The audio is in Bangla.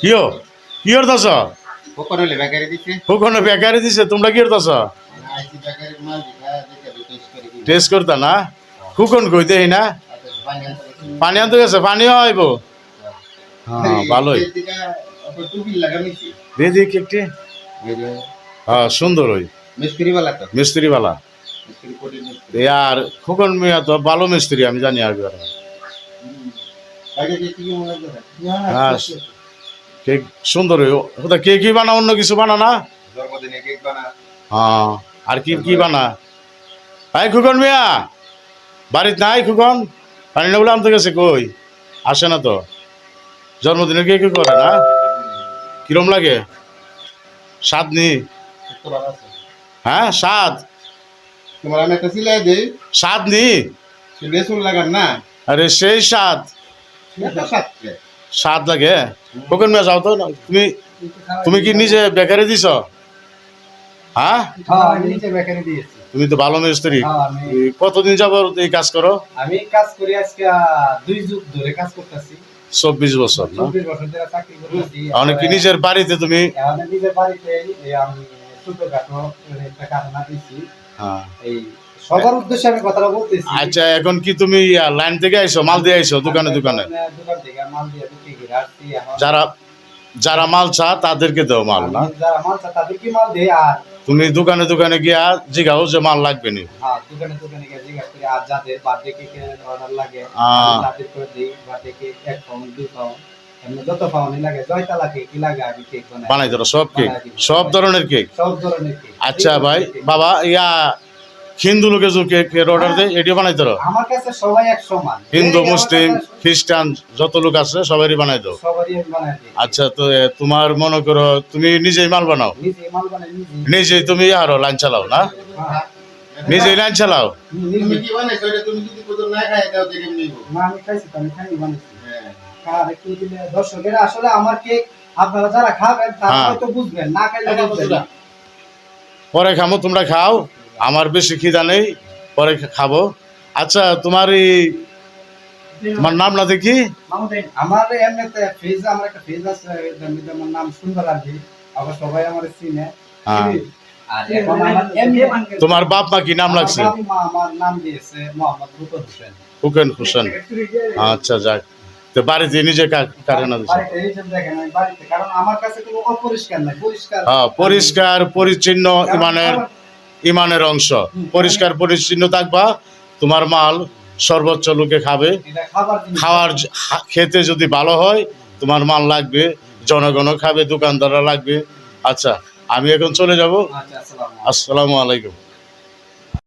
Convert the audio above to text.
কিও কি করতেছ? ফুকনে বেকারি দিছে, তোমরা কি করতেছ? টেস্ট করতা না? ফুকন কই দেই না? পানি আনতে গেছে, পানিও আইব। হ্যাঁ ভালোই দিয়ে দিই একটি। হ্যাঁ সুন্দর ওই মিস্ত্রিওয়ালা আর ফুকন মিয়া তো ভালো মিস্ত্রি, আমি জানি আর হ্যাঁ কেক সুন্দর ওটা কেকই বানা, অন্য কিছু বানা না? হ্যাঁ আর কি কি বানা? ভাই খুকন মিয়া বাড়িত নাই? খুকন পানি না বলে আনতে গেছে, কই আসে না তো? জন্মদিনে কেক করে না? কিরম লাগে? স্বাদ নি? হ্যাঁ স্বাদ স্বাদ নি? আরে সেই স্বাদ স্বাদ লাগে। খুকন মিয়া যাও তো, তুমি তুমি কি নিজে বেকারি দিছ? হ্যাঁ তুমি তো ভালো মিস্ত্রি। কতদিন যাবত এই কাজ করো? আমি কাজ করি আজকে 2 যুগ ধরে কাজ করতেছি। 24 বছর না? 24 বছর ধরে চাকরি করতেছি। অনেক কি নিজের বাড়িতে তুমি? আমাদের নিজের বাড়িতে আমি ছোটখাটো একটা কারখানা দিছি। হ্যাঁ এই সবার উদ্দেশ্যে আমি কথাটা বলতেছি। আচ্ছা এখন কি তুমি লাইন থেকে আইছো, মাল দিয়ে আইছো দোকানে দোকানে? দোকান থেকে মাল দিয়ে বিক্রি করে আসছি। যারা যারা মাল চা তাদেরকে দাও মাল না? যারা মাল চা তাদেরকে মাল দেই। আর তুমি দোকানে দোকানে গিয়া জিগাও যে মাল লাগবে নি? হ্যাঁ দোকানে দোকানে গিয়ে জিজ্ঞাসা করি। আর যাদের বার্থডে কেকের অর্ডার লাগে তাদের করে দিই। বার্থডে কেক 1 পাউন্ড 2 পাউন্ড এমনি যত পাউন্ডই লাগে, জয়তালা কেক কি লাগে আমি কেক বানাই ধরো সব কেক, সব ধরনের কেক? সব ধরনের কেক। আচ্ছা ভাই বাবা ইয়া হিন্দু লোকে যে কেক অর্ডার দেয় এটিও বানাই ধরো? আমার কাছে সবাই এক সমান, হিন্দু মুসলিম খ্রিস্টান যত লোক আছে সবারই বানাই দাও? সবারই আমি বানাই দিই। আচ্ছা তো তোমার মনে করো তুমি নিজেই মাল বানাও? নিজেই মাল বানাই নিজেই তুমি আরো লাইন চালাও না? নিজেই লাইন চালাও? তুমি কি বানাইছো? এটা তুমি যদি কোন না খায় দাও কেমন নিব? না আমি খাইছি, আমি খাই বানাইছি। হ্যাঁ কার একটু দিলে দর্শকেরা আসলে আমার কেক আপনারা যারা খাবেন তারা হয়তো বুঝবেন, না খাইলে বুঝবেন না। পরে খামো, তোমরা খাও, আমার বেশি খিদা নেই, পরে খাবো। আচ্ছা তোমার তোমার নাম না দেখি? আমার এমনিতে ফেজ, আমার একটা ফেজ আছে, আমার নাম সুন্দর আলী, আবার সবাই আমার চিনে। আর এখন আমার তোমার বাপ মা কি নাম লাগছে? আমার নাম দিয়েছে মোহাম্মদ রুকন হোসেন। হুকেন হোসেন। আচ্ছা যাক, তো বাড়িতে নিজে কারণ কারণ আমার কাছে কোনো অপরিষ্কার নাই, পরিষ্কার। হ্যাঁ পরিষ্কার পরিচ্ছন্ন ইমানের অংশ। পরিষ্কার পরিচ্ছন্ন থাকবা, তোমার মাল সর্বোচ্চ লোকে খাবে। খাওয়ার খেতে যদি ভালো হয় তোমার মাল লাগবে, জনগণও খাবে, দোকানদাররা লাগবে। আচ্ছা আমি এখন চলে যাব। আচ্ছা আসসালামু আসসালামু আলাইকুম।